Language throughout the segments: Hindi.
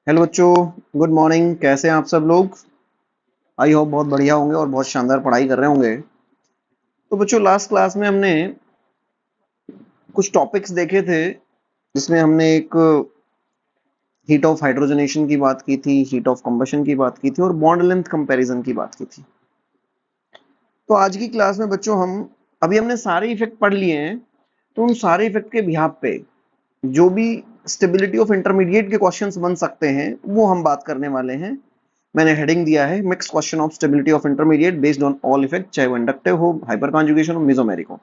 हेलो बच्चों, गुड मॉर्निंग। कैसे हैं आप सब लोग? आई होप बहुत बढ़िया होंगे और बहुत शानदार पढ़ाई कर रहे होंगे। तो बच्चों, लास्ट क्लास में हमने कुछ टॉपिक्स देखे थे जिसमें हमने एक हीट ऑफ हाइड्रोजनेशन की बात की थी, हीट ऑफ कंबशन की बात की थी और बॉन्ड लेंथ कंपैरिजन की बात की थी। तो आज की क्लास में बच्चों हम अभी हमने सारे इफेक्ट पढ़ लिए हैं। तो उन सारे इफेक्ट के बिहाफ पे जो भी स्टेबिलिटी ऑफ इंटरमीडिएट के क्वेश्चंस बन सकते हैं वो हम बात करने वाले हैं। मैंने हेडिंग दिया है mix question of stability of intermediate based on all effect, चाहे वो इंडक्टिव हो, हाइपर कॉन्जुगेशन हो, मेसोमेरिक हो।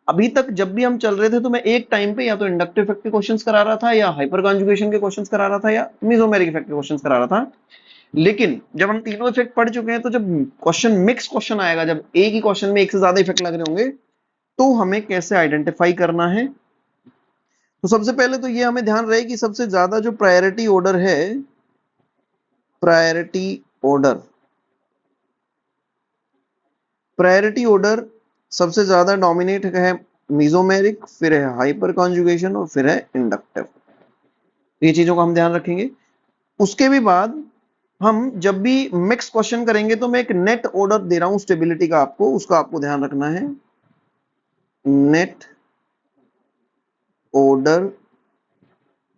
अभी तक जब भी हम चल रहे थे तो मैं एक टाइम पे या तो इंडक्टिव इफेक्ट के क्वेश्चंस करा रहा था, या हाइपर कॉन्जुगेशन के क्वेश्चंस करा रहा था, या मेसोमेरिक इफेक्ट के क्वेश्चंस करा रहा था। लेकिन जब हम तीनों इफेक्ट पढ़ चुके हैं तो जब क्वेश्चन मिक्स क्वेश्चन आएगा, जब एक ही क्वेश्चन में एक से ज्यादा इफेक्ट लग रहे होंगे, तो हमें कैसे आइडेंटिफाई करना है। तो सबसे पहले तो ये हमें ध्यान रहे कि सबसे ज्यादा जो प्रायोरिटी ऑर्डर है, प्रायोरिटी ऑर्डर प्रायोरिटी ऑर्डर सबसे ज्यादा डोमिनेट है मीजोमेरिक, फिर है हाइपर कॉन्जुगेशन और फिर है इंडक्टिव। ये चीजों का हम ध्यान रखेंगे। उसके भी बाद हम जब भी मिक्स क्वेश्चन करेंगे तो मैं एक नेट ऑर्डर दे रहा हूं स्टेबिलिटी का, आपको उसका आपको ध्यान रखना है। Net order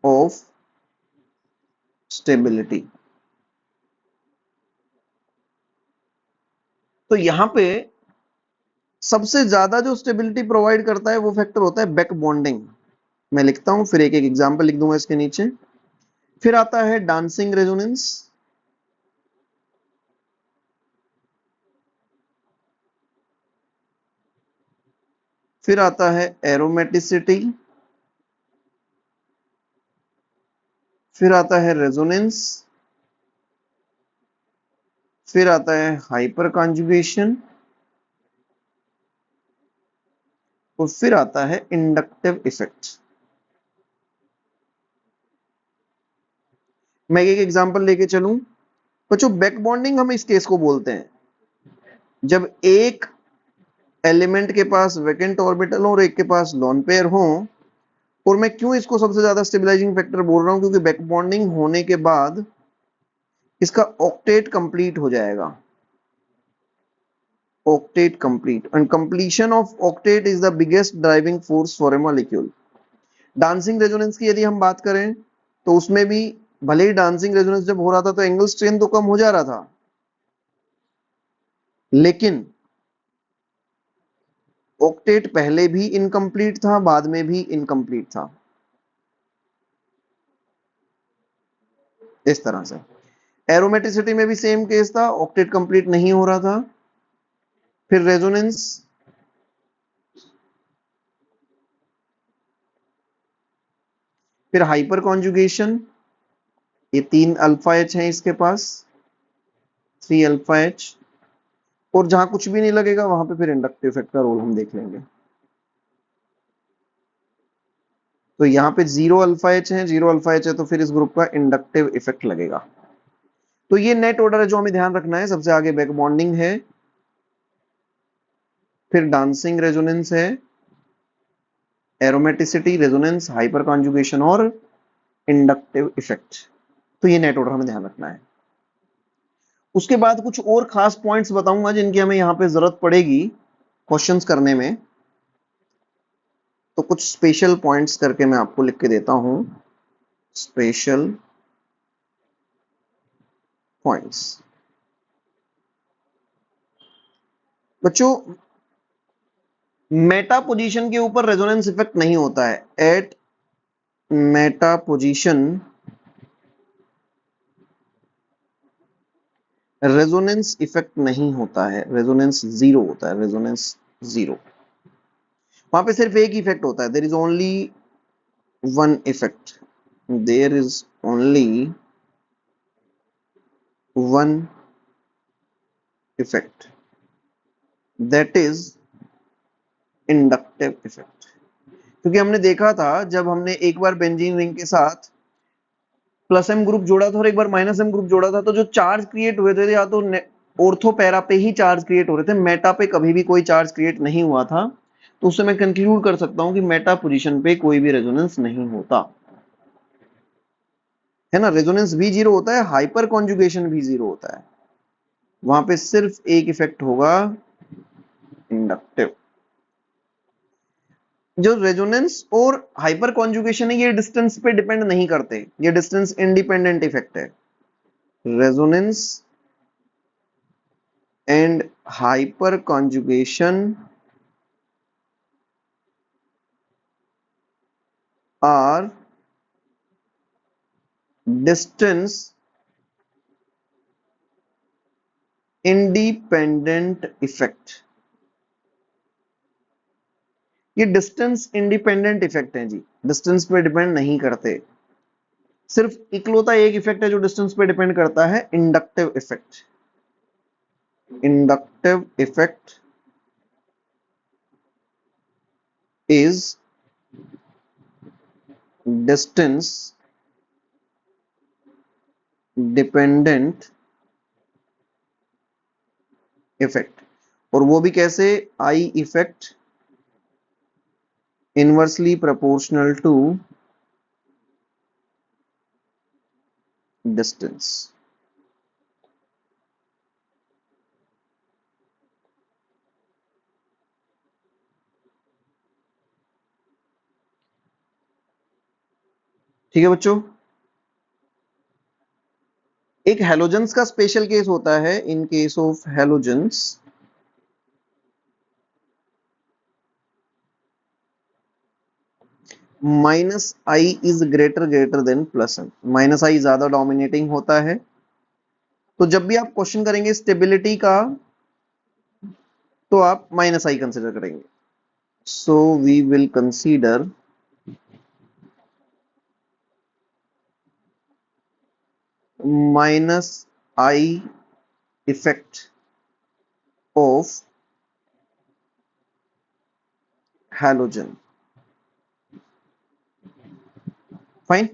of stability. तो यहां पे सबसे ज्यादा जो स्टेबिलिटी प्रोवाइड करता है वो फैक्टर होता है बैक बॉन्डिंग। मैं लिखता हूं, फिर एक एक एग्जांपल लिख दूंगा इसके नीचे। फिर आता है डांसिंग रेजोनेंस, फिर आता है एरोमेटिसिटी, फिर आता है रेजोनेंस, फिर आता है हाइपर कॉन्जुगेशन और फिर आता है इंडक्टिव इफेक्ट। मैं एक एग्जांपल लेके चलूं। बच्चों, बैक बॉन्डिंग हम इस केस को बोलते हैं जब एक एलिमेंट के पास वैकेंट ऑर्बिटल हो और एक के पास लोन पेयर हो। और मैं क्यों इसको सबसे ज्यादा स्टेबलाइजिंग फैक्टर बोल रहा हूं, क्योंकि बैक बॉन्डिंग होने के बाद इसका ऑक्टेट कंप्लीट हो जाएगा। octet complete and completion of octet is the biggest driving force for a molecule। Dancing resonance की यदि हम बात करें तो उसमें भी भले ही डांसिंग रेजोनेंस जब हो रहा था तो एंगल स्ट्रेन तो कम हो जा रहा था, लेकिन ऑक्टेट पहले भी इनकम्प्लीट था, बाद में भी इनकम्प्लीट था। इस तरह से एरोमेटिसिटी में भी सेम केस था, ऑक्टेट कंप्लीट नहीं हो रहा था। फिर रेजोनेंस, फिर हाइपर कॉन्जुगेशन। ये 3 अल्फा एच है इसके पास, 3 अल्फा एच। और जहां कुछ भी नहीं लगेगा वहां पे फिर इंडक्टिव इफेक्ट का रोल हम देख लेंगे। तो यहाँ पे 0 अल्फा एच है, 0 अल्फा एच है तो फिर इस ग्रुप का इंडक्टिव इफेक्ट लगेगा। तो ये नेट ऑर्डर है जो हमें ध्यान रखना है। सबसे आगे बैक बॉन्डिंग है, फिर डांसिंग रेजोनेंस है, एरोमेटिसिटी, रेजोनेंस, हाइपर कॉन्जुगेशन और इंडक्टिव इफेक्ट। तो ये नेट ऑर्डर हमें ध्यान रखना है। उसके बाद कुछ और खास पॉइंट्स बताऊंगा जिनकी हमें यहाँ पे जरूरत पड़ेगी क्वेश्चंस करने में। तो कुछ स्पेशल पॉइंट्स करके मैं आपको लिख के देता हूं, स्पेशल पॉइंट्स। बच्चों, मेटा पोजीशन के ऊपर रेजोनेंस इफेक्ट नहीं होता है। At meta position resonance effect नहीं होता है, रेजोनेंस जीरो होता है, रेजोनेंस जीरो। वहां पे सिर्फ एक इफेक्ट होता है, there is only one effect, there is only one effect, that is inductive effect. क्योंकि हमने देखा था जब हमने एक बार बेंजीन रिंग के साथ प्लस एम ग्रुप जोड़ा था और एक बार माइनस एम ग्रुप जोड़ा था, तो जो चार्ज क्रिएट हुए थे या तो ऑर्थो पैरा पे ही चार्ज क्रिएट हो रहे थे, मेटा पे कभी भी कोई चार्ज क्रिएट नहीं हुआ था। तो उससे मैं कंक्लूड कर सकता हूं कि मेटा पोजीशन पे कोई भी रेजोनेंस नहीं होता है ना, रेजोनेंस भी जीरो होता है, हाइपर कॉन्जुगेशन भी जीरो होता है, वहां पे सिर्फ एक इफेक्ट होगा, इंडक्टिव। जो रेजोनेंस और हाइपर कॉन्जुगेशन है ये डिस्टेंस पे डिपेंड नहीं करते, ये डिस्टेंस इंडिपेंडेंट इफेक्ट है। Resonance and hyperconjugation are distance independent effect. ये डिस्टेंस इंडिपेंडेंट इफेक्ट है जी, डिस्टेंस पे डिपेंड नहीं करते। सिर्फ इकलौता एक इफेक्ट है जो डिस्टेंस पे डिपेंड करता है, inductive effect. Inductive effect is distance dependent effect. और वो भी कैसे, I effect inversely proportional to distance. ठीक है बच्चों, एक हेलोजेंस का स्पेशल केस होता है, in case of halogens minus I is greater greater than plus M, minus I ज्यादा डोमिनेटिंग होता है। तो जब भी आप क्वेश्चन करेंगे स्टेबिलिटी का तो आप माइनस आई कंसिडर करेंगे। So we will consider minus I effect of halogen. Fine.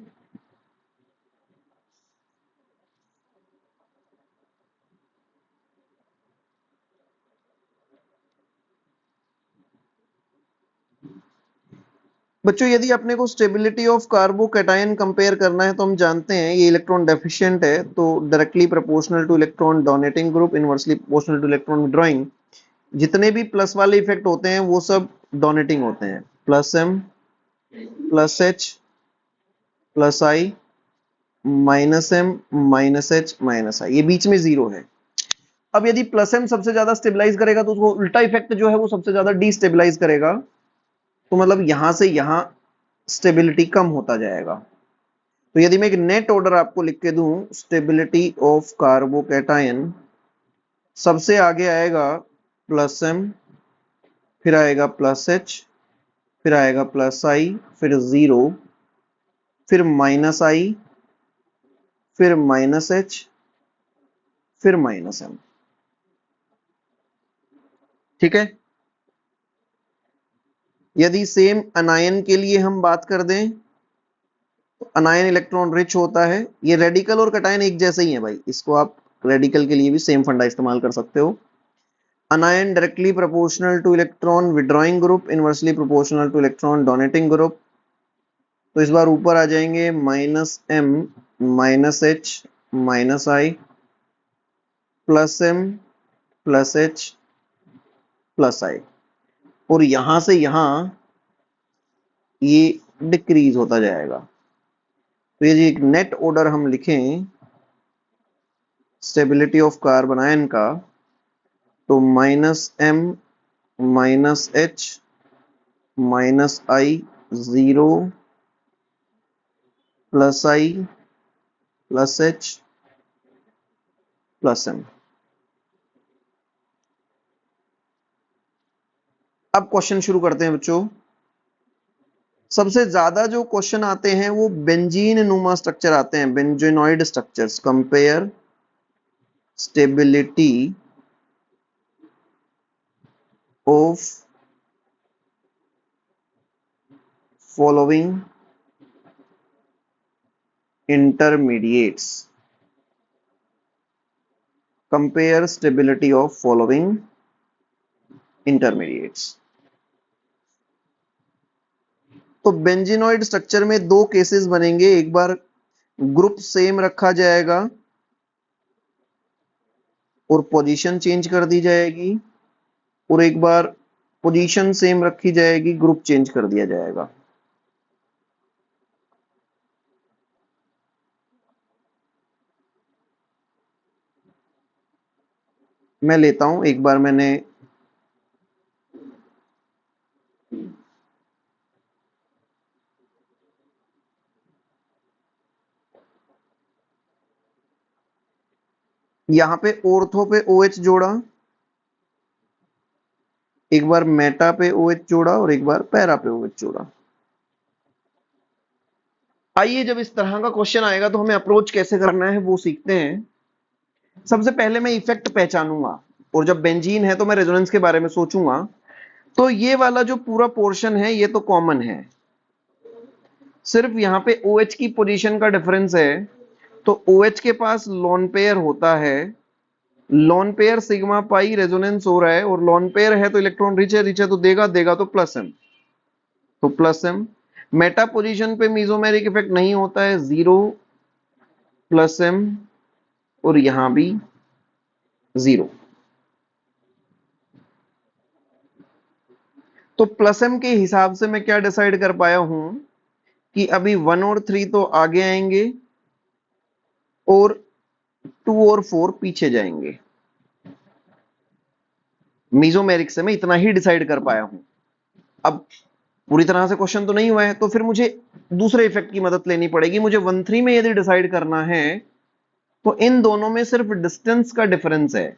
बच्चों यदि अपने को स्टेबिलिटी ऑफ कार्बोकैटायन कंपेयर करना है तो हम जानते हैं ये इलेक्ट्रॉन डेफिशिएंट है, तो directly proportional to electron donating group, inversely proportional to electron withdrawing. जितने भी प्लस वाले इफेक्ट होते हैं वो सब डोनेटिंग होते हैं, plus M plus H plus I minus M minus H minus I, ये बीच में जीरो है। अब यदि प्लस एम सबसे ज्यादा स्टेबलाइज करेगा तो उसको उल्टा इफेक्ट जो है वो सबसे ज्यादा डीस्टेबलाइज करेगा, तो मतलब यहां से यहां स्टेबिलिटी कम होता जाएगा। तो यदि मैं एक नेट ऑर्डर आपको लिख के दूं, स्टेबिलिटी ऑफ कार्बोकैटायन, सबसे आगे आएगा प्लस एम, फिर आएगा प्लस एच, फिर आएगा प्लस आई, फिर जीरो, फिर माइनस आई, फिर माइनस एच, फिर माइनस एम। ठीक है। यदि सेम अनायन के लिए हम बात कर दें तो अनायन इलेक्ट्रॉन रिच होता है, ये रेडिकल और कैटायन एक जैसे ही है भाई, इसको आप रेडिकल के लिए भी सेम फंडा इस्तेमाल कर सकते हो। Anion directly proportional to electron withdrawing group, inversely proportional to electron donating group. तो इस बार ऊपर आ जाएंगे minus M minus H minus I plus M plus H plus I, और यहां से यहां ये डिक्रीज होता जाएगा। तो ये एक नेट ऑर्डर हम लिखें स्टेबिलिटी ऑफ कार्बन आयन का, तो minus M minus H minus I zero plus I plus H plus M. अब क्वेश्चन शुरू करते हैं बच्चों। सबसे ज्यादा जो क्वेश्चन आते हैं वो बेंजीन नुमा स्ट्रक्चर आते हैं, benzenoid structures. Compare stability of following intermediates, compare stability of following intermediates. तो बेंजीनॉइड स्ट्रक्चर में दो केसेस बनेंगे, एक बार ग्रुप सेम रखा जाएगा और पोजीशन चेंज कर दी जाएगी, और एक बार पोजीशन सेम रखी जाएगी, ग्रुप चेंज कर दिया जाएगा। मैं लेता हूं, एक बार मैंने यहां पे ऑर्थो पे OH जोड़ा, एक बार मेटा पे OH जोड़ा और एक बार पैरा पे OH जोड़ा। आइए जब इस तरह का क्वेश्चन आएगा तो हमें अप्रोच कैसे करना है वो सीखते हैं। सबसे पहले मैं इफेक्ट पहचानूंगा, और जब बेंजीन है तो मैं रेजोनेंस के बारे में सोचूंगा। तो ये वाला जो पूरा पोर्शन है ये तो कॉमन है, सिर्फ यहां पे OH की पोजीशन का डिफरेंस है। तो OH के पास लोन पेयर होता है, lone pair sigma pi resonance हो रहा है, और लोन पेयर है तो इलेक्ट्रॉन रिच है तो देगा देगा तो प्लस एम, तो प्लस एम। मेटा पोजीशन पे मीजोमेरिक इफेक्ट नहीं होता है, 0 प्लस एम, और यहां भी 0। तो प्लस एम के हिसाब से मैं क्या डिसाइड कर पाया हूं कि अभी 1 और 3 तो आगे आएंगे और 2 और 4 पीछे जाएंगे। मीजोमेरिक से मैं इतना ही डिसाइड कर पाया हूं। अब पूरी तरह से क्वेश्चन तो नहीं हुआ है, तो फिर मुझे दूसरे इफेक्ट की मदद लेनी पड़ेगी। मुझे 1-3 में यदि डिसाइड करना है तो इन दोनों में सिर्फ डिस्टेंस का डिफरेंस है,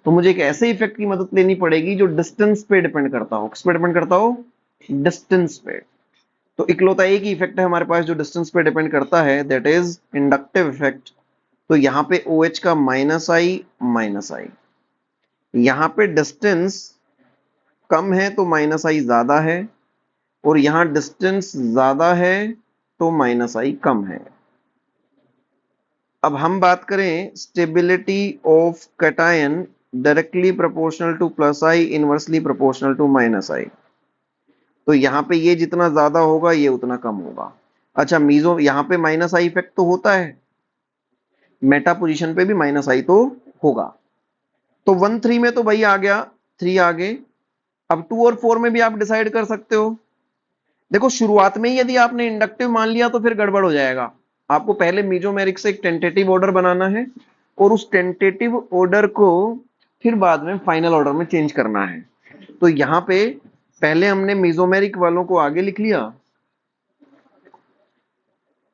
तो मुझे एक ऐसे इफेक्ट की मदद लेनी पड़ेगी जो डिस्टेंस पे डिपेंड करता हो। किस पे डिपेंड करता हो? डिस्टेंस पे। तो इकलौता एक ही इफेक्ट है हमारे पास जो डिस्टेंस पे डिपेंड करता है, दैट इज इंडक्टिव इफेक्ट। तो यहां पे OH का माइनस आई, यहां पे डिस्टेंस कम है तो माइनस आई ज्यादा है, और यहां डिस्टेंस ज्यादा है तो माइनस आई कम है। अब हम बात करें stability of cation, directly proportional to plus I, inversely proportional to minus I. तो यहां पे ये जितना ज्यादा होगा ये उतना कम होगा। अच्छा, मीजो यहां पे माइनस आई इफेक्ट तो होता है, मेटा पोजीशन पे भी माइनस आई तो होगा। तो 1-3 में तो भाई आ गया, 3 आगे। अब 2 और 4 में भी आप डिसाइड कर सकते हो। देखो शुरुआत में ही यदि आपने इंडक्टिव मान लिया तो फिर गड़बड़ हो जाएगा। आपको पहले मीजोमेरिक से एक टेंटेटिव ऑर्डर बनाना है, और उस टेंटेटिव ऑर्डर को फिर बाद में फाइनल ऑर्डर में चेंज करना है। तो यहां पे पहले हमने मीजोमेरिक वालों को आगे लिख लिया,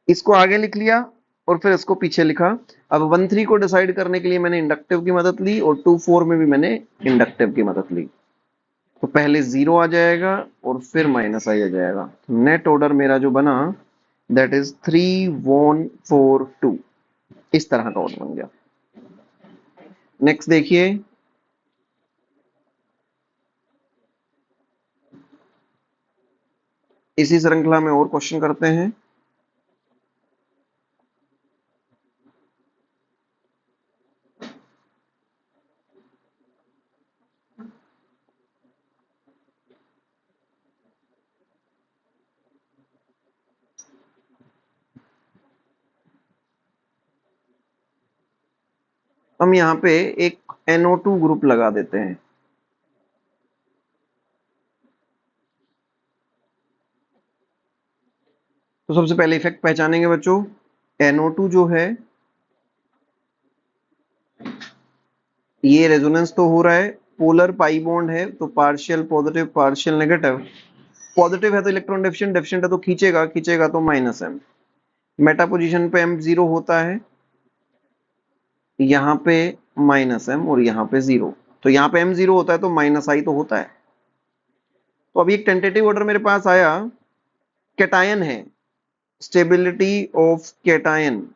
इसको आगे लिख लिया, और फिर इसको पीछे लिखा। अब 1-3 को डिसाइड करने के लिए मैंने इंडक्टिव की मदद ली, और 2-4 में भी मैंने इंडक्टिव की मदद ली। तो पहले 0 आ जाएगा और फिर माइनस आई आ जाएगा। नेट ऑर्डर मेरा जो बना दैट इज 3-1-4-2, इस तरह का ऑर्डर बन गया। नेक्स्ट देखिए, इसी श्रृंखला में और क्वेश्चन करते हैं। हम यहां पे एक NO2 ग्रुप लगा देते हैं। तो सबसे पहले इफेक्ट पहचानेंगे बच्चों। NO2 जो है ये रेजोनेंस तो हो रहा है, पोलर पाई बॉन्ड है तो partial positive partial negative. Positive है तो इलेक्ट्रॉन डेफिशिएंट, डेफिशिएंट है तो खींचेगा, खींचेगा तो माइनस एम। मेटा पोजीशन पे M0 होता है, यहां पे माइनस एम, और यहां पे 0। तो यहां पे M0 होता है तो माइनस आई तो होता है। तो अभी एक टेंटेटिव ऑर्डर मेरे पास आया, कैटायन है, stability of cation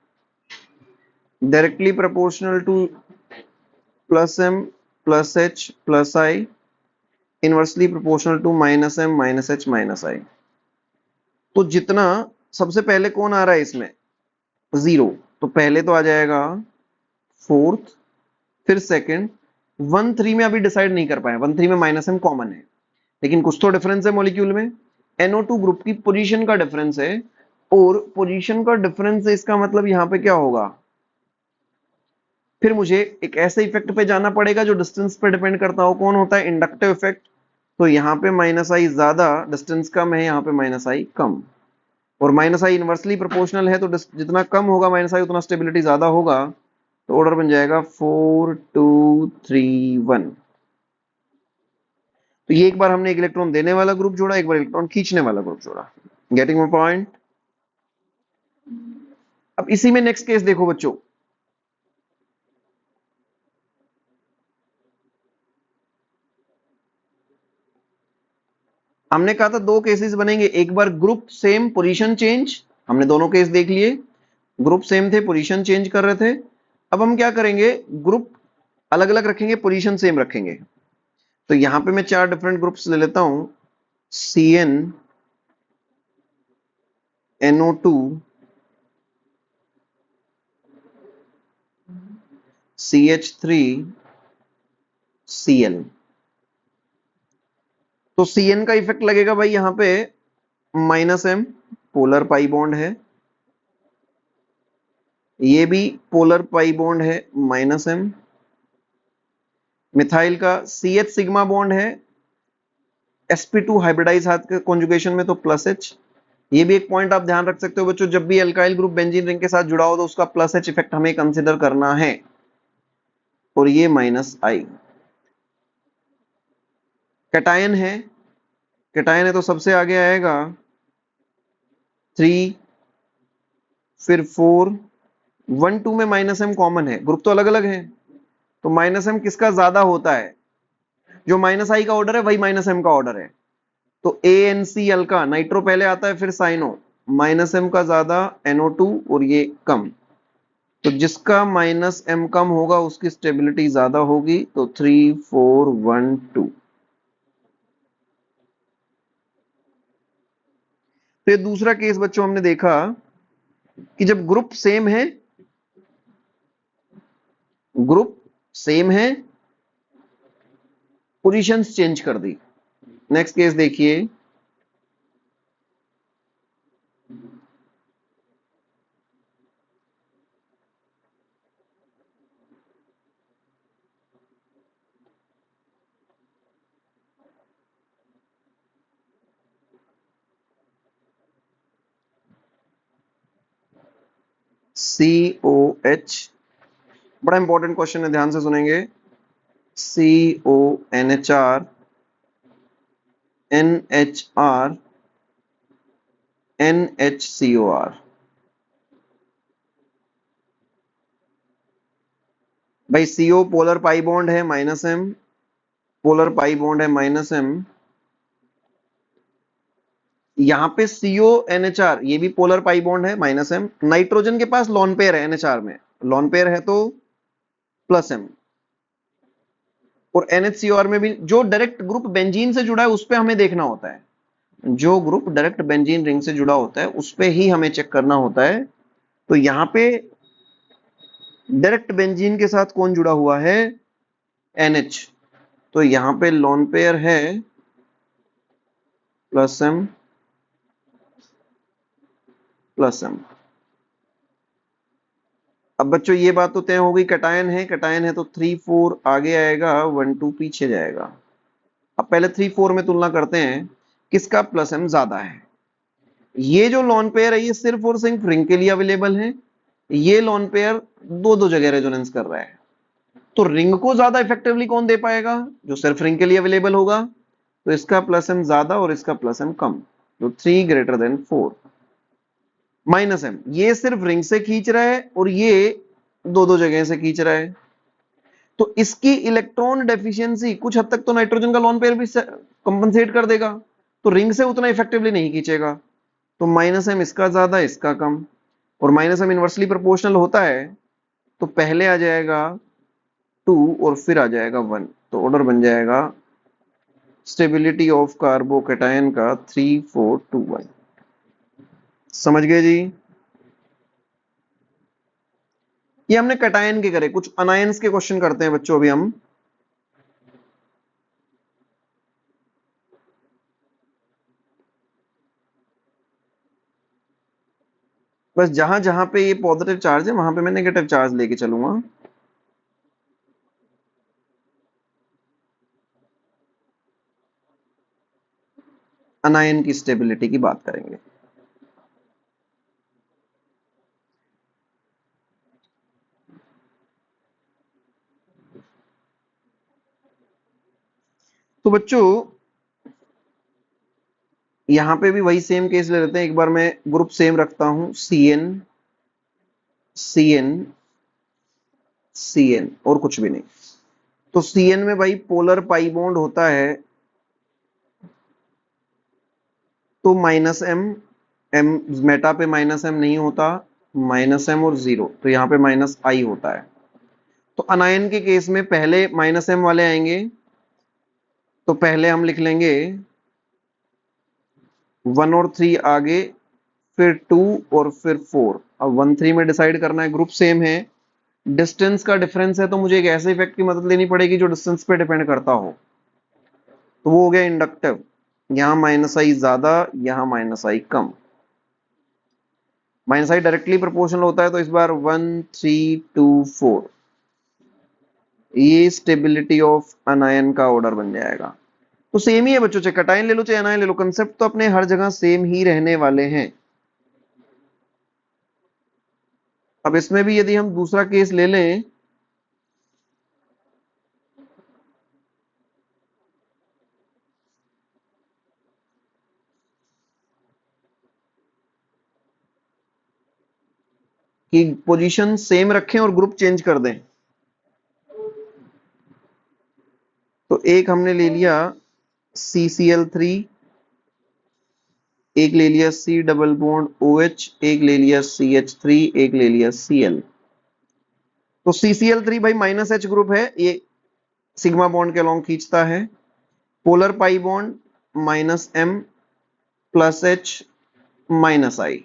directly proportional to plus M plus H plus I, inversely proportional to minus M minus H minus I. तो जितना सबसे पहले कौन आ रहा है इसमें? 0। तो पहले तो आ जाएगा फोर्थ, फिर सेकंड। 1-3 में अभी डिसाइड नहीं कर पाए, 1-3 में माइनस एम कॉमन है, लेकिन कुछ तो डिफरेंस है मॉलिक्यूल में। NO2 ग्रुप की पोजीशन का डिफरेंस है, और पोजीशन का डिफरेंस है, इसका मतलब यहां पे क्या होगा, फिर मुझे एक ऐसे इफेक्ट पे जाना पड़ेगा जो डिस्टेंस पे डिपेंड करता हो। कौन होता है? Inductive effect. तो यहाँ पे माइनस आई ज्यादा, डिस्टेंस कम है, यहाँ पे माइनस आई कम। और माइनस आई इनवर्सली प्रोपोर्शनल है, तो जितना कम होगा माइनस आई उतना स्टेबिलिटी ज्यादा होगा। तो ऑर्डर बन जाएगा 4 2 3 1। तो ये एक बार हमने एक इलेक्ट्रॉन देने वाला ग्रुप जोड़ा, एक बार इलेक्ट्रॉन खींचने वाला ग्रुप जोड़ा। Getting my point? अब इसी में नेक्स्ट केस देखो बच्चों। हमने कहा था दो केसेस बनेंगे, एक बार ग्रुप सेम पोजीशन चेंज, हमने दोनों केस देख लिए। ग्रुप सेम थे, पोजीशन चेंज कर रहे थे। अब हम क्या करेंगे, ग्रुप अलग अलग रखेंगे, पोजीशन सेम रखेंगे। तो यहां पे मैं चार डिफरेंट ग्रुप्स ले लेता हूं, CN NO2 CH3 Cl। तो CN का इफेक्ट लगेगा भाई यहां पे -m, पोलर पाई बॉन्ड है। ये भी पोलर पाई बॉन्ड है, -m। मिथाइल का CH सिग्मा बॉन्ड है, sp2 हाइब्रिडाइज हाथ के कॉन्जुगेशन में, तो +H। ये भी एक पॉइंट आप ध्यान रख सकते हो बच्चों, जब भी एल्काइल ग्रुप बेंजीन रिंग के साथ जुड़ा हो तो उसका +H इफेक्ट हमें कंसीडर करना है। और ये -I। कैटायन है, कैटायन है तो सबसे आगे आएगा 3, फिर 4, 1 2 में -m कॉमन है, ग्रुप तो अलग अलग है। तो -m किसका ज्यादा होता है? जो -I का ऑर्डर है वही -m का ऑर्डर है। तो ANCl का नाइट्रो पहले आता है, फिर साइनो, -m का ज्यादा, NO2 और ये कम। तो जिसका -m कम होगा उसकी स्टेबिलिटी ज्यादा होगी। तो 3 4 1 2। तो ये दूसरा केस बच्चों हमने देखा कि जब ग्रुप सेम है, ग्रुप सेम है, पोजीशंस चेंज कर दी। नेक्स्ट केस देखिए, COH, बड़ा इंपॉर्टेंट क्वेश्चन है, ध्यान से सुनेंगे। CONHR NHR NHCOR। भाई CO पोलर पाई बॉन्ड है, -m, पोलर पाई बॉन्ड है -m। यहां पे CONHR ये भी पोलर पाई बॉन्ड है, -m। नाइट्रोजन के पास लॉन पेयर है NHR में, लॉन पेयर है तो +m। और NHCOR में भी जो डायरेक्ट ग्रुप बेंजीन से जुड़ा है उस पे हमें देखना होता है, जो ग्रुप डायरेक्ट बेंजीन रिंग से जुड़ा होता है उस पे ही हमें चेक करना होता है। तो यहां पे डायरेक्ट बेंजीन के साथ कौन जुड़ा हुआ है? NH। तो यहां पे लॉन पेयर है +m +m। अब बच्चों ये बात तो तय हो गई, कैटायन है, कैटायन है तो 3 4 आगे आएगा, 1 2 पीछे जाएगा। अब पहले 3 4 में तुलना करते हैं किसका +m ज्यादा है। ये जो लॉन पेयर है ये सिर्फ और सिर्फ रिंग के लिए अवेलेबल है। ये लॉन पेयर दो दो जगह रेजोनेंस कर रहा है। तो रिंग को ज्यादा इफेक्टिवली कौन दे पाएगा? जो सिर्फ रिंग के लिए अवेलेबल होगा। तो इसका +m ज्यादा और इसका +m कम। तो 3 ग्रेटर देन 4। -m ये सिर्फ रिंग से खींच रहा है और ये दो दो जगह से खींच रहा है। तो इसकी इलेक्ट्रॉन डेफिशिएंसी कुछ हद तक तो नाइट्रोजन का लॉन पेयर भी कंपनसेट कर देगा। तो रिंग से उतना इफेक्टिवली नहीं खींचेगा। तो -m इसका ज्यादा, इसका कम। और -m इनवर्सली प्रोपोर्शनल होता है, तो पहले आ जाएगा 2 और फिर आ जाएगा 1। तो ऑर्डर बन जाएगा स्टेबिलिटी ऑफ कार्बोकैटायन का 3 4 2 1। समझ गए जी? ये हमने कैटायन के करे, कुछ अनायंस के क्वेश्चन करते हैं बच्चों अभी हम। बस जहां जहां पे ये पॉजिटिव चार्ज है वहां पे मैं नेगेटिव चार्ज लेके चलूंगा। अनायन की स्टेबिलिटी की बात करेंगे। तो बच्चों यहां पे भी वही सेम केस ले लेते हैं। एक बार मैं ग्रुप सेम रखता हूं, CN CN CN और कुछ भी नहीं। तो CN में भाई पोलर पाई बॉन्ड होता है तो -M, M मेटा पे -M नहीं होता, -M और 0, तो यहाँ पे -I होता है। तो अनायन के केस में पहले -M वाले आएंगे, तो पहले हम लिख लेंगे 1 और 3 आगे, फिर 2 और फिर 4। अब 1 3 में डिसाइड करना है, ग्रुप सेम है, डिस्टेंस का डिफरेंस है, तो मुझे एक ऐसे इफेक्ट की मदद लेनी पड़ेगी जो डिस्टेंस पे डिपेंड करता हो। तो वो हो गया इंडक्टिव, यहाँ -I ज्यादा, यहाँ -I come. -I directly proportional होता है, तो इस बार 1 3 2 4 ये स्टेबिलिटी ऑफ अनायन का ऑर्डर बन जाएगा। तो सेम ही है बच्चों, चाहे कटायन ले लो चाहे अनायन ले लो, कंसेप्ट तो अपने हर जगह सेम ही रहने वाले हैं। अब इसमें भी यदि हम दूसरा केस ले लें, कि पोजीशन सेम रखें और ग्रुप चेंज कर दें, तो एक हमने ले लिया CCl3, एक ले लिया C डबल बॉन्ड OH, एक ले लिया CH3, एक ले लिया Cl। तो CCl3 भाई -H ग्रुप है, ये सिग्मा बॉन्ड के अलोंग खींचता है, polar pi bond -M + H -I।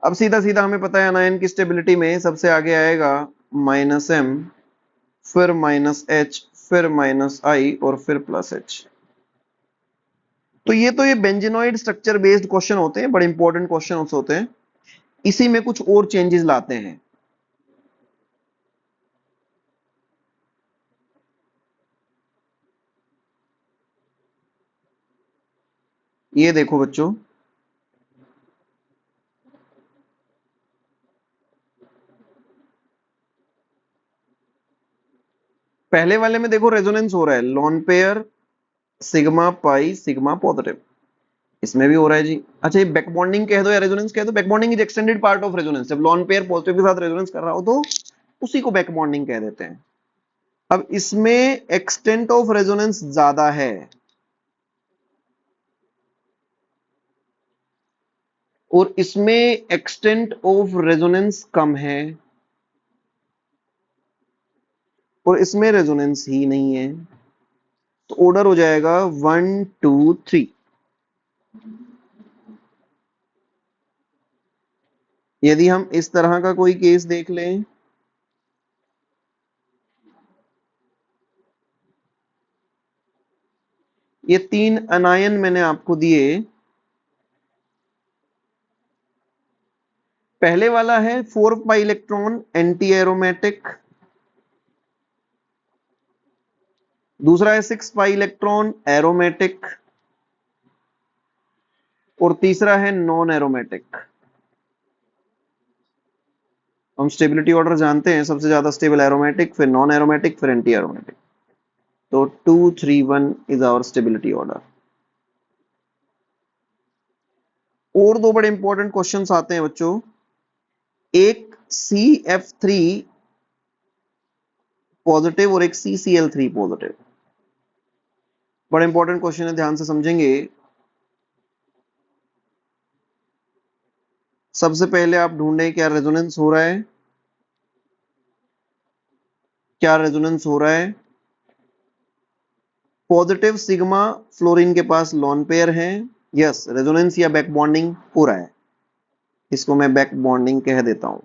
अब सीधा सीधा हमें पता है अनायन की स्टेबिलिटी में सबसे आगे आएगा -M, फिर -H, फिर -I और फिर +H। तो ये बेंजीनॉइड स्ट्रक्चर बेस्ड क्वेश्चन होते हैं, बड़े इंपॉर्टेंट क्वेश्चन होते हैं। इसी में कुछ और चेंजेस लाते हैं। ये देखो बच्चों, पहले वाले में देखो रेजोनेंस हो रहा है, lone pair sigma pi sigma positive, इसमें भी हो रहा है जी। अच्छा ये बैक बॉन्डिंग कह दो या रेजोनेंस कह दो, back bonding is extended part of resonance. जब लोन पेयर पॉजिटिव के साथ रेजोनेंस कर रहा हो तो उसी को बैक बॉन्डिंग कह देते हैं। अब इसमें एक्सटेंट ऑफ रेजोनेंस ज्यादा है और इसमें एक्सटेंट ऑफ रेजोनेंस कम है और इसमें रेजोनेंस ही नहीं है, तो ऑर्डर हो जाएगा 1 2 3। यदि हम इस तरह का कोई केस देख लें, ये 3 अनायन मैंने आपको दिए। पहले वाला है 4 पाई इलेक्ट्रॉन एंटी एरोमेटिक, दूसरा है 6 पाई इलेक्ट्रॉन एरोमेटिक और तीसरा है नॉन एरोमेटिक। हम स्टेबिलिटी ऑर्डर जानते हैं, सबसे ज्यादा स्टेबल एरोमेटिक, फिर नॉन एरोमेटिक, फिर एंटी एरोमेटिक। तो 2 3 1 इज आवर स्टेबिलिटी ऑर्डर। और दो बड़े इंपॉर्टेंट क्वेश्चंस आते हैं बच्चों, एक CF3 पॉजिटिव और एक CCl3 पॉजिटिव। बड़ा इंपॉर्टेंट क्वेश्चन है, ध्यान से समझेंगे। सबसे पहले आप ढूंढें क्या रेजोनेंस हो रहा है, क्या रेजोनेंस हो रहा है। पॉजिटिव सिग्मा फ्लोरीन के पास लोन पेयर है, यस रेजोनेंस या बैक बॉन्डिंग हो रहा है, इसको मैं बैक बॉन्डिंग कह देता हूं।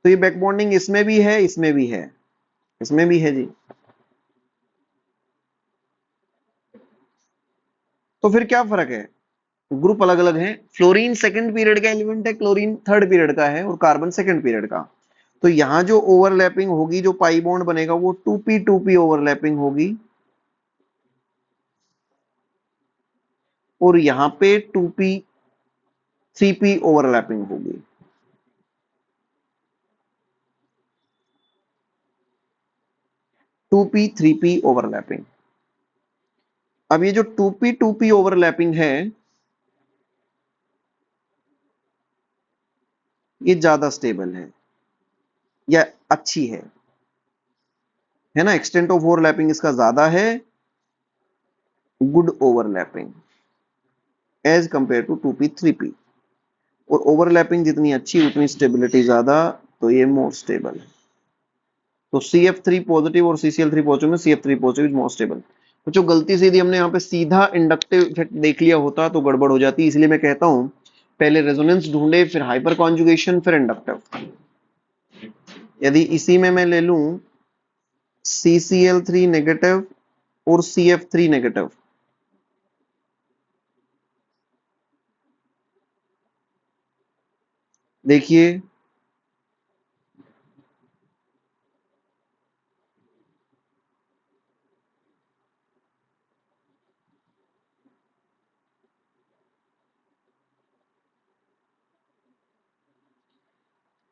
तो ये बैक बॉन्डिंग इसमें भी है, इसमें भी है, इसमें भी है जी। तो फिर क्या फर्क है, ग्रुप अलग अलग है। फ्लोरीन सेकंड पीरियड का एलिमेंट है, क्लोरीन थर्ड पीरियड का है और कार्बन सेकंड पीरियड का। तो यहां जो ओवरलैपिंग होगी, जो पाई बॉन्ड बनेगा वो 2p ओवरलैपिंग होगी, और यहां पे 2p ओवरलैपिंग होगी। Two P three P overlapping. अब ये जो 2p ओवरलैपिंग है, ये ज्यादा स्टेबल है या अच्छी है ना। एक्सटेंट ऑफ ओवरलैपिंग इसका ज्यादा है, good overlapping as compare to 2p 3p। और ओवरलैपिंग जितनी अच्छी उतनी स्टेबिलिटी ज्यादा, तो ये मोर स्टेबल है। तो CF3 पॉजिटिव और CCl3 पॉजिटिव में CF3 positive is more stable. तो जो गलती से यदि हमने यहाँ पे सीधा इंडक्टिव इफेक्ट देख लिया होता तो गड़बड़ हो जाती, इसलिए मैं कहता हूं पहले रेजोनेंस ढूंढे, फिर हाइपर कॉन्जुगेशन, फिर इंडक्टिव। यदि इसी में मैं ले लूं CCl3 नेगेटिव और CF3 नेगेटिव, देखिए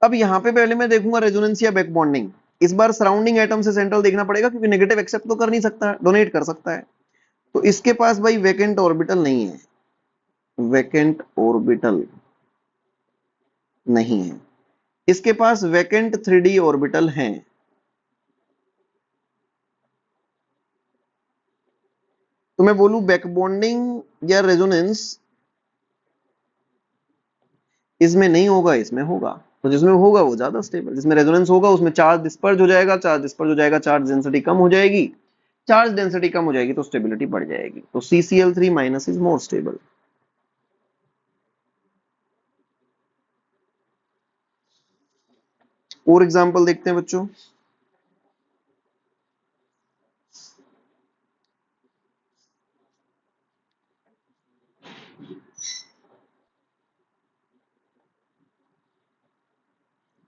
अब यहां पे पहले मैं देखूंगा रेजोनेंस या बैक बॉन्डिंग। इस बार सराउंडिंग एटम से सेंट्रल देखना पड़ेगा, क्योंकि नेगेटिव एक्सेप्ट तो कर नहीं सकता, डोनेट कर सकता है। तो इसके पास भाई वैकेंट ऑर्बिटल नहीं है, वैकेंट ऑर्बिटल नहीं है। इसके पास वैकेंट 3D ऑर्बिटल हैं। तो मैं बोलूं बैक बॉन्डिंग या रेजोनेंस इसमें नहीं होगा, इसमें होगा। तो जिसमें होगा वो ज्यादा स्टेबल, जिसमें रेजोनेंस होगा उसमें चार्ज डिस्पर्ज हो जाएगा, चार्ज डिस्पर्ज हो जाएगा, चार्ज डेंसिटी कम हो जाएगी, चार्ज डेंसिटी कम हो जाएगी तो स्टेबिलिटी बढ़ जाएगी। तो CCl3 minus is more stable. और एग्जांपल देखते हैं बच्चों।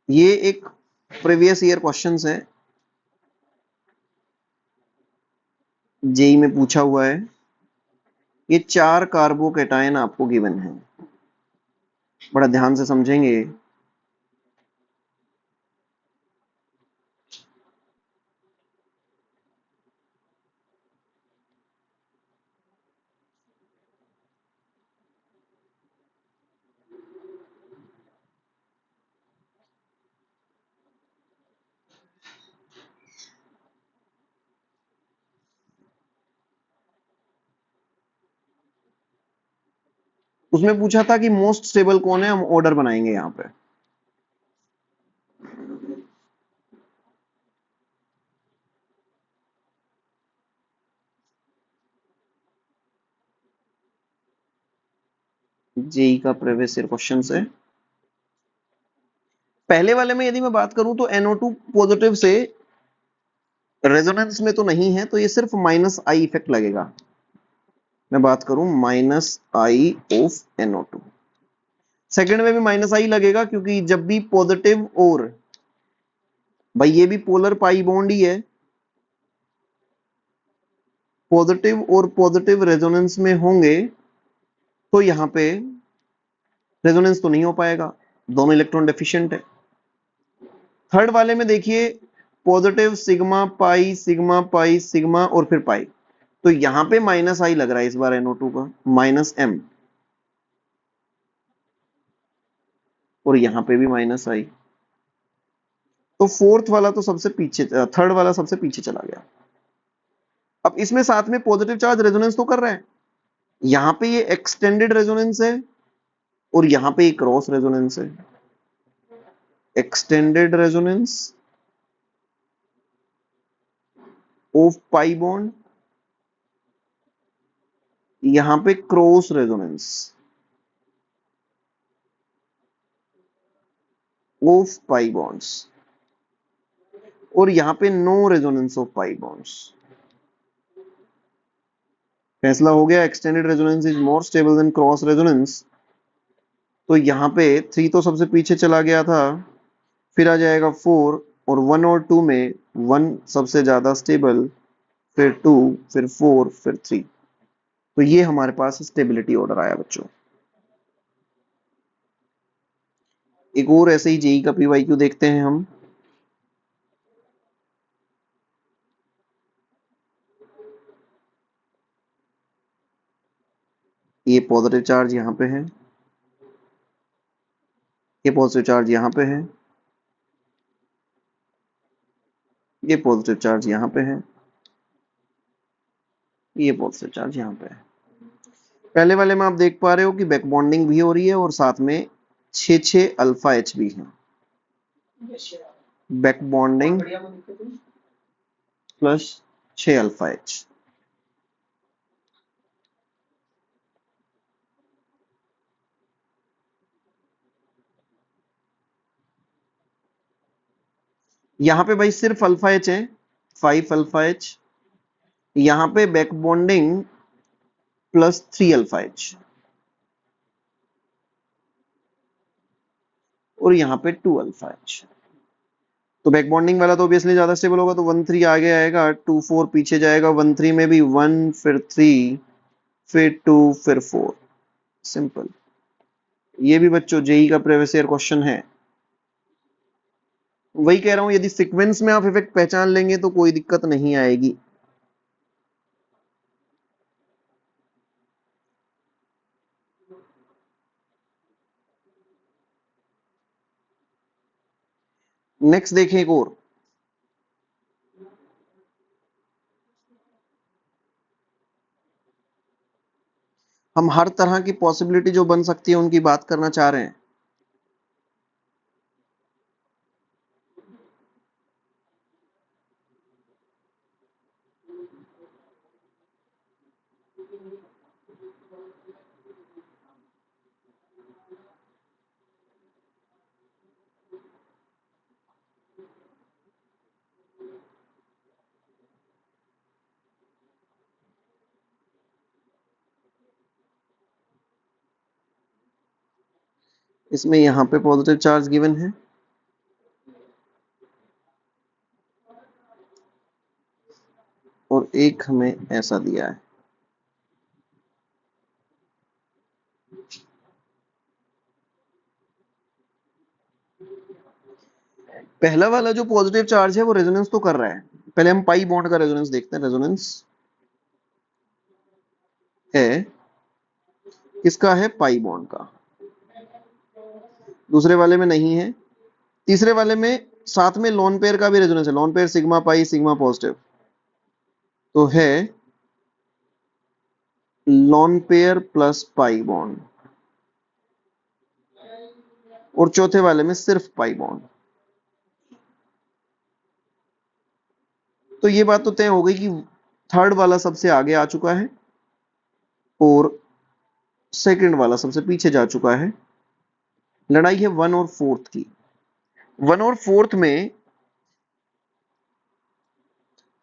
ये एक प्रीवियस ईयर क्वेश्चंस है, जेई में पूछा हुआ है। ये 4 कार्बोकेटायन आपको गिवन है, बड़ा ध्यान से समझेंगे। उसमें पूछा था कि मोस्ट स्टेबल कौन है, हम ऑर्डर बनाएंगे यहां पे। जेई का प्रीवियस ईयर क्वेश्चन है। पहले वाले में यदि मैं बात करूं तो NO2 पॉजिटिव से रेजोनेंस में तो नहीं है, तो ये सिर्फ -I इफेक्ट लगेगा। मैं बात करूं -I ऑफ NO2। सेकंड में भी -I लगेगा, क्योंकि जब भी पॉजिटिव और, भाई ये भी पोलर पाई बॉन्ड ही है, पॉजिटिव और पॉजिटिव रेजोनेंस में होंगे तो यहां पे रेजोनेंस तो नहीं हो पाएगा, दोनों इलेक्ट्रॉन डेफिशिएंट है। थर्ड वाले में देखिए positive sigma pi sigma pi sigma और फिर पाई, तो यहां पे -I लग रहा है इस बार NO2 का, -M, और यहां पे भी -I। तो फोर्थ वाला तो सबसे पीछे, थर्ड वाला सबसे पीछे चला गया। अब इसमें साथ में पॉजिटिव चार्ज रेजोनेंस तो कर रहा है, यहां पे ये एक्सटेंडेड रेजोनेंस है और यहां पे ये क्रॉस रेजोनेंस है। Extended resonance of pi bond, यहां पे cross resonance of pi bonds, और यहां पे no resonance of pi bonds. फैसला हो गया, extended resonance is more stable than cross resonance. तो यहाँ पे 3 तो सबसे पीछे चला गया था, फिर आ जाएगा 4, और 1 और 2 में 1 सबसे ज्यादा स्टेबल, फिर 2, फिर 4, फिर 3। तो ये हमारे पास स्टेबिलिटी ऑर्डर आया बच्चों। एक और ऐसे ही जेई का पीवाईक्यू देखते हैं हम। ये पॉजिटिव चार्ज यहाँ पे है, ये पॉजिटिव चार्ज यहाँ पे है, ये पॉजिटिव चार्ज यहाँ पे है, ये पॉजिटिव चार्ज यहाँ पे है। पहले वाले में आप देख पा रहे हो कि बैक बॉन्डिंग भी हो रही है और साथ में 6 अल्फा एच भी है। Back bonding plus 6 alpha H. यहाँ पे भाई सिर्फ अल्फा एच है, 5 अल्फा एच। यहाँ पे back bonding plus 3 alpha H, और यहाँ पे 2 अल्फा एच। तो बैक बॉन्डिंग वाला तो ऑब्वियसली ज्यादा स्टेबल होगा, तो 1 3 आगे आएगा, 2 4 पीछे जाएगा, 1 3 में भी 1, फिर 3, फिर 2, फिर 4। सिंपल। ये भी बच्चों जेई का प्रीवियस ईयर क्वेश्चन है। वही कह रहा हूं, यदि सीक्वेंस में आप इफेक्ट पहचान लेंगे तो कोई दिक्कत नहीं आएगी। नेक्स्ट देखें एक और। हम हर तरह की पॉसिबिलिटी जो बन सकती है उनकी बात करना चाह रहे हैं। इसमें यहाँ पे पॉजिटिव चार्ज गिवन है, और एक हमें ऐसा दिया है। पहला वाला जो पॉजिटिव चार्ज है वो रेजोनेंस तो कर रहा है। पहले हम पाई बॉन्ड का रेजोनेंस देखते हैं। रेजोनेंस है किसका? है पाई बॉन्ड का। दूसरे वाले में नहीं है। तीसरे वाले में साथ में लोन पेयर का भी रेजोनेंस है, lone pair sigma pi sigma positive, तो है lone pair plus pi bond. और चौथे वाले में सिर्फ पाई बॉन्ड। तो ये बात तो तय हो गई कि थर्ड वाला सबसे आगे आ चुका है और सेकंड वाला सबसे पीछे जा चुका है। लड़ाई है 1 और 4 की। 1 और 4 में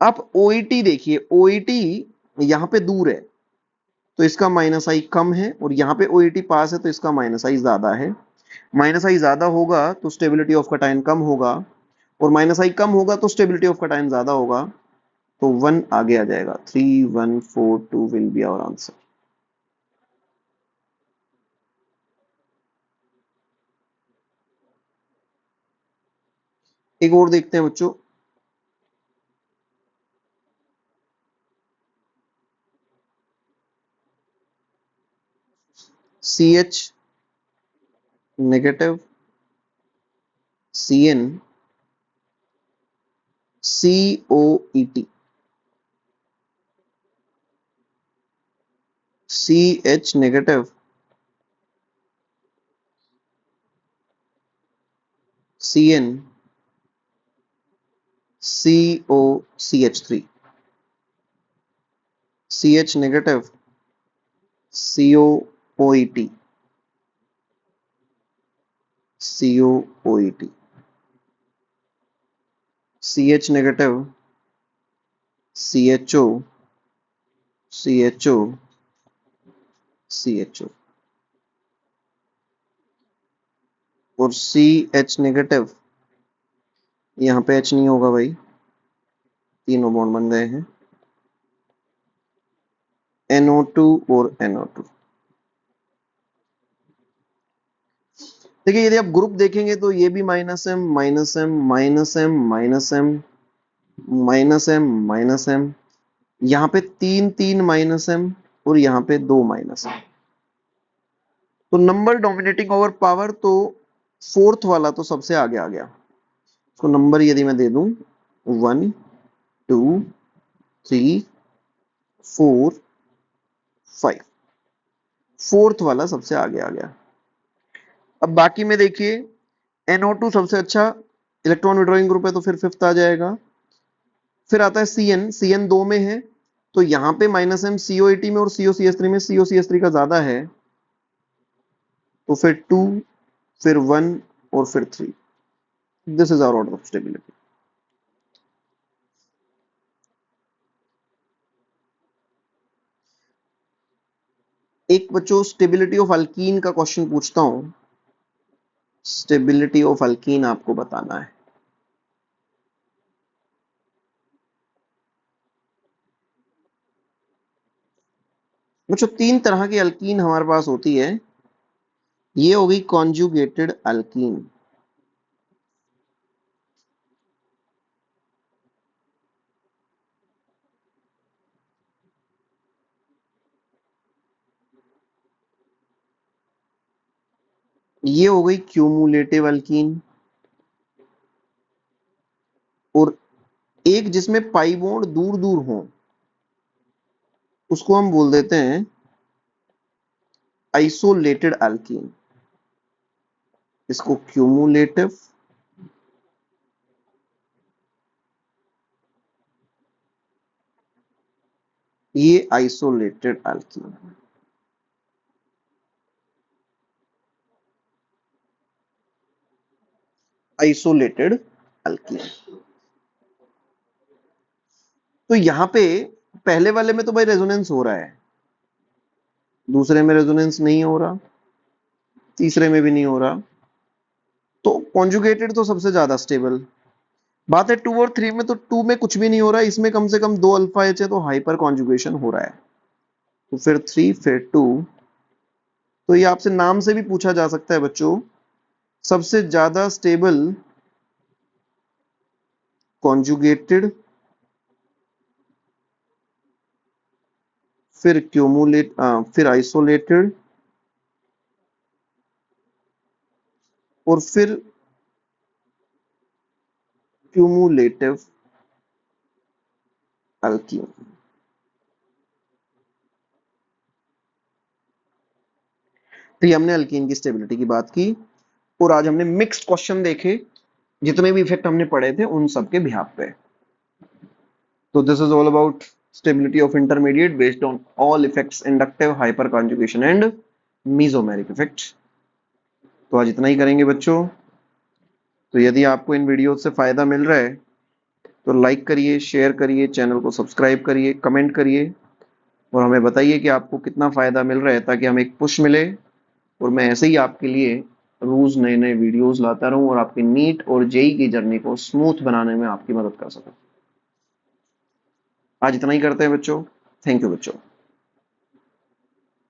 आप ओईटी देखिए, ओईटी यहां पे दूर है तो इसका माइनस आई कम है, और यहां पे ओईटी पास है तो इसका माइनस आई ज्यादा है। माइनस आई ज्यादा होगा तो स्टेबिलिटी ऑफ कटायन कम होगा, और माइनस आई कम होगा तो स्टेबिलिटी ऑफ कटायन ज्यादा होगा। तो 1 आगे आ जाएगा। 3 1 4 2 विल बी आवर आंसर। एक और देखते हैं बच्चों। C H negative, C N, C O E T, C H negative, C N, C O C H three, C H negative, C O O E T, C O O E T, C H negative, C H O, CHO CHO और CH नेगेटिव, यहाँ पे H नहीं होगा भाई, तीनों बॉन्ड बन गए हैं, NO2 और NO2। देखिए यदि आप ग्रुप देखेंगे तो ये भी minus M minus M minus M minus M minus M minus M, यहाँ पे तीन तीन माइनस एम और यहाँ पे दो माइनस एम। तो नंबर डोमिनेटिंग ओवर पावर, तो फोर्थ वाला तो सबसे आगे आ गया। तो नंबर यदि मैं दे दूं 1 2 3 4 5, फोर्थ वाला सबसे आगे आ गया। अब बाकी में देखिए NO2 सबसे अच्छा इलेक्ट्रॉन विड्रॉइंग ग्रुप है, तो फिर फिफ्थ आ जाएगा। फिर आता है CN दो में है, तो यहाँ पे माइनस एम COAT में और COCH3 में, COCH3 का ज्यादा है, तो फिर 2, फिर 1 और फिर 3। This is our order of stability. एक बच्चों स्टेबिलिटी ऑफ अल्कीन का क्वेश्चन पूछता हूं। स्टेबिलिटी ऑफ अल्कीन आपको बताना है। बच्चों तीन तरह की अल्कीन हमारे पास होती है। ये हो गई कॉन्जुगेटेड अल्कीन, ये हो गई क्यूमुलेटिव अल्कीन, और एक जिसमें पाई बॉन्ड दूर दूर हो उसको हम बोल देते हैं आइसोलेटेड अल्कीन। इसको क्यूमुलेटिव, ये आइसोलेटेड अल्कीन। Isolated alkyne. तो यहां पे पहले वाले में तो भाई रेजोनेंस हो रहा है, दूसरे में रेजोनेंस नहीं हो रहा, तीसरे में भी नहीं हो रहा, तो कॉन्जुगेटेड तो सबसे ज्यादा स्टेबल। बात है 2 और 3 में, तो 2 में कुछ भी नहीं हो रहा है, इसमें कम से कम 2 अल्फा एच है, तो हाइपर कॉन्जुगेशन हो रहा है। तो फिर 3 फिर 2, तो ये आपसे नाम से भी पूछा जा सकता है बच्चों, सबसे ज्यादा स्टेबल कॉन्जुगेटेड, फिर फिर आइसोलेटेड, और फिर क्यूमुलेटिव अल्कीन। तो ये हमने अल्कीन की स्टेबिलिटी की बात की, और आज हमने मिक्स्ड क्वेश्चन देखे, जितने भी इफेक्ट हमने पढ़े थे उन सब के बिहाफ पे। तो this is all about stability of intermediate based on all effects, inductive, hyperconjugation and mesomeric effect. तो आज इतना ही करेंगे बच्चों। तो यदि आपको इन वीडियो से फायदा मिल रहा है तो लाइक करिए, शेयर करिए, चैनल को सब्सक्राइब करिए, कमेंट करिए, और हमें बताइए कि आपको कितना फायदा मिल रहा है, ताकि हमें एक पुश मिले और मैं ऐसे ही आपके लिए रोज नए नए वीडियोस लाता रहूं और आपकी नीट और जेई की जर्नी को स्मूथ बनाने में आपकी मदद कर सकूं। आज इतना ही करते हैं बच्चों। थैंक यू बच्चों।